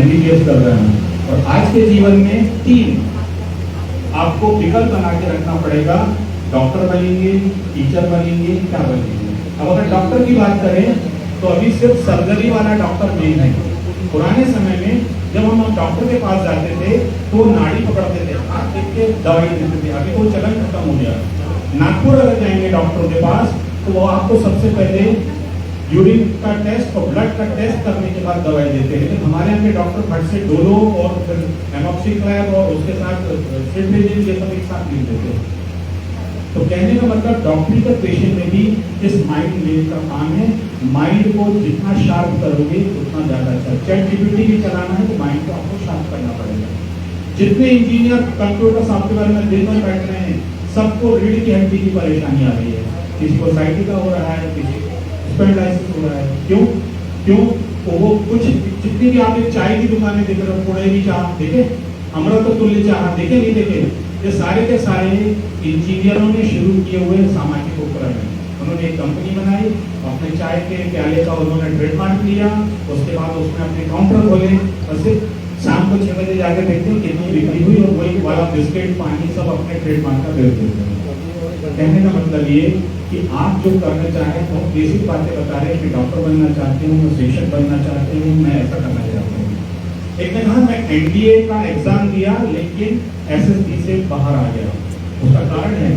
MBBS कर रहे हैं। और आज के जीवन में 3 आपको विकल्प बना के रखना पड़ेगा, डॉक्टर बनेंगे, टीचर बनेंगे, क्या बनेंगे। अब अगर डॉक्टर की बात करें तो अभी सिर्फ सर्जरी वाला डॉक्टर नहीं है। पुराने समय में जब हम डॉक्टर के पास जाते थे तो नाड़ी पकड़ते थे, हाथ देख के दवाई देते थे। अभी वो चलन खत्म हो गया। नागपुर अगर जाएंगे डॉक्टर के पास तो वो आपको सबसे पहले यूरिन का टेस्ट और ब्लड का टेस्ट करने के बाद दवाई देते हैं। लेकिन हमारे यहाँ के डॉक्टर फट से डोलो और फिर एमॉक्सिक्लाइन और उसके साथ सिट्रिजिन ये सब एक साथ लिख देते हैं। तो कहने का मतलब डॉक्टरी का पेशे में भी इस माइंड लेने का काम है। माइंड को जितना शार्प करोगे उतना ज्यादा अच्छा। चैट जीपीटी भी चलाना है तो माइंड को आपको शार्प करना पड़ेगा। जितने इंजीनियर कंप्यूटर सॉफ्टवेयर में दिन भर बैठ रहे हैं, सबको रीढ़ की हड्डी की परेशानी आ रही है। किसी को साइटिका हो रहा है, किसी स्पेंडाइसिस हो रहा है। क्यों तो वो कुछ जितनी भी आप एक चाय की दुकानें देख रहे हो, पुणेरी चाह देखे, अमृत तुल्य चाह देखे नहीं देखे, ये सारे के सारे इंजीनियरों ने शुरू किए हुए सामाजिक उपकरण हैं। उन्होंने एक कंपनी बनाई, अपने चाय के प्याले का उन्होंने ट्रेडमार्क लिया, उसके बाद उसमें अपने काउंटर खोले और सिर्फ शाम को 6 बजे जाकर देखते हैं कितनी बिक्री हुई और वही वाला बिस्किट पानी सब अपने ट्रेडमार्क का बेच देते हैं। कहने का मतलब ये कि आप जो करना चाहें तो बेसिक बातें बता रहे हैं कि डॉक्टर बनना चाहते हूँ, मैं शिक्षक बनना चाहती हूँ, मैं ऐसा करना चाहता हूँ। एक ने कहा मैं एनडीए का एग्जाम दिया लेकिन एसएसबी से बाहर आ गया। उसका कारण है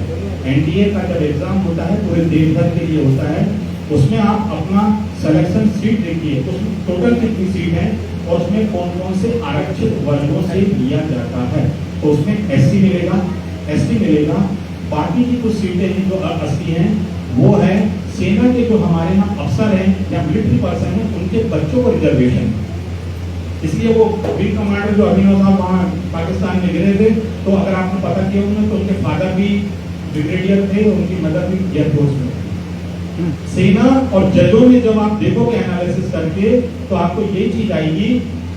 एनडीए का जब एग्जाम होता है पूरे देश भर के लिए होता है, उसमें आप अपना सिलेक्शन सीट देखिए, उसमें टोटल कितनी सीट है और उसमें कौन कौन से आरक्षित वर्गों से लिया जाता है। तो उसमें एससी मिलेगा, एसटी मिलेगा, बाकी की कुछ सीटें हैं जो 80 हैं वो है सेना के जो हमारे यहाँ अफसर हैं या मिलिट्री पर्सन हैं उनके बच्चों को रिजर्वेशन। इसलिए वो विंग कमांडर जो अभिनव साहब वहाँ पाकिस्तान में गिरे थे, तो अगर आपने पता किया होगा तो उनके फादर भी ब्रिगेडियर थे, उनकी मदर भी एयरफोर्स में थे। सेना और जजों में जब आप देखोगे एनालिसिस करके तो आपको ये चीज आएगी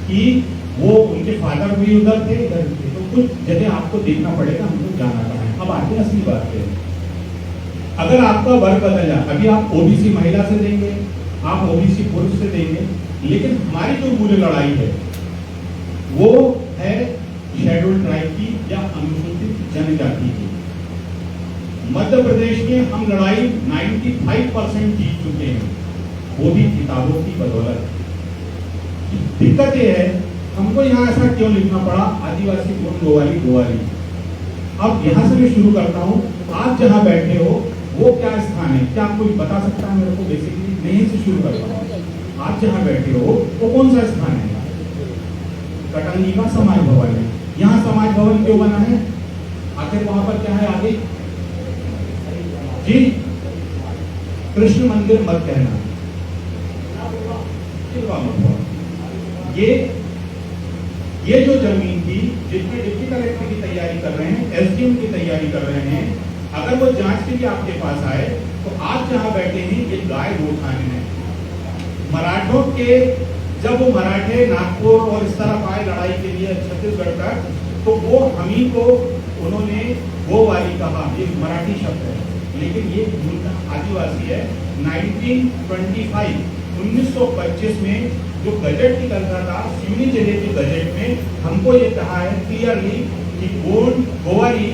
कि वो उनके फादर भी उधर थे, इधर थे। तो कुछ जगह आपको देखना पड़ेगा, हमको जाना पड़ा है। अब आते हैं असली बात पे। अगर आपका वर्ग बदला, अभी आप ओबीसी महिला से देंगे, आप ओबीसी पुरुष से देंगे, लेकिन हमारी जो मूल लड़ाई है वो है शेड्यूल ट्राइब की या अनुसूचित जनजाति की। मध्य प्रदेश में हम लड़ाई 95% जीत चुके हैं, वो भी किताबों की बदौलत। दिक्कत ये है हमको यहाँ ऐसा क्यों लिखना पड़ा, आदिवासी गोवारी गोवारी। अब यहाँ से मैं शुरू करता हूँ। आप जहाँ बैठे हो वो क्या स्थान है, क्या कोई बता सकता है मेरे को? बेसिकली नहीं से शुरू करता हूँ। आप जहाँ बैठे हो वो कौन सा स्थान है? कटंगी का समाज भवन है। यहाँ समाज भवन क्यों बना है? आखिर वहां पर क्या है आगे जी? कृष्ण मंदिर मत कहना, ये जो जमीन थी जिसमें डिप्टी कलेक्टर की तैयारी कर रहे हैं, एसडीएम की तैयारी कर रहे हैं, अगर वो जांच के लिए आपके पास आए तो आप जहां बैठे हैं ये गाय गोद खाने हैं। मराठों के जब वो मराठे नागपुर और इस तरफ आए लड़ाई के लिए छत्तीसगढ़ तक, तो वो हम ही को उन्होंने गोवाली कहा, ये मराठी शब्द है, लेकिन ये आदिवासी है। 1925 में जो बजट निकलता था सिवनी जिले के बजट में हमको ये कहा है क्लियरली कि गोवारी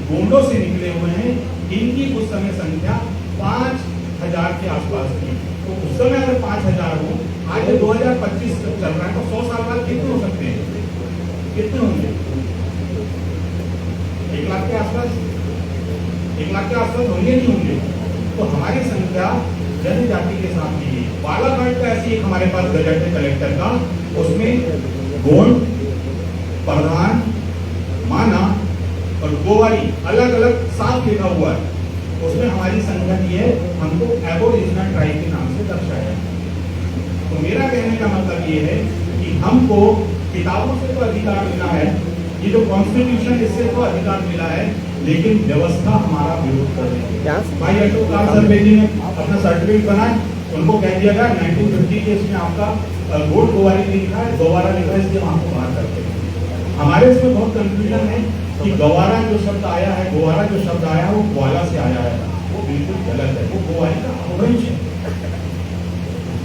गोंडों से निकले हुए हैं, इनकी उस समय संख्या 5000 के आसपास थी। तो उस समय अगर 5000 हो, आज 2025 चल रहा है, तो 100 साल बाद कितने हो सकते हैं? कितने होंगे? 1 लाख के आसपास, 1 लाख के आसपास होंगे नहीं होंगे? तो हमारी संख्या जनजाति के साथ नहीं है। बालाघाट का ऐसी एक हमारे पास बजट है कलेक्टर का, उसमें गोंड, प्रधान, माना और गोवारी अलग अलग 7 लिखा हुआ है। उसमें हमारी संख्या की है, हमको एबोरिजिनल ट्राइब के नाम से दर्शाया। तो मेरा कहने का मतलब ये है कि हमको किताबों से तो अधिकार मिला है, ये जो कॉन्स्टिट्यूशन इससे तो अधिकार मिला है, लेकिन व्यवस्था हमारा विरोध कर रही है। भाई अशोक लाल सर्वेदी ने अपना सर्टिफिकेट बनाए, उनको कह दिया गया 1950 के इसमें आपका गोड गोवारी लिखा है, गवारा लिखा है, इसलिए हमको बाहर करते हैं। हमारे इसमें बहुत कंफ्यूजन है कि गवारा जो शब्द आया है, गोवारा जो शब्द आया है वो ग्वाला से आया है, वो बिल्कुल गलत है, वो गोवारी का अपभ्रंश है।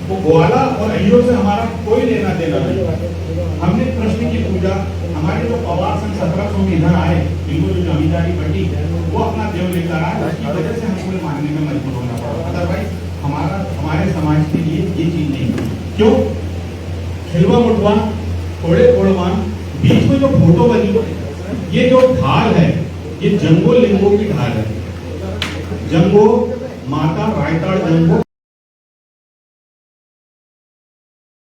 वो ग्वाला और अय्योर से हमारा कोई लेना देना नहीं। हमने कृष्ण की पूजा, हमारे जो पवार सन 1700 में इधर आए, इनको जो जमींदारी बटी वो अपना देव लेकर आए, उसकी वजह से हमको मानने में मजबूर होना पड़ा। अदरवाइज हमारे समाज के लिए ये चीज नहीं थी। क्यों? खिलवा मुटवा, थोड़े थोड़वान, बीच में जो फोटो बनी, ये जो ढाल है ये जंगो लिंगो की ढाल है। जंगो माता रायताड़ जंगो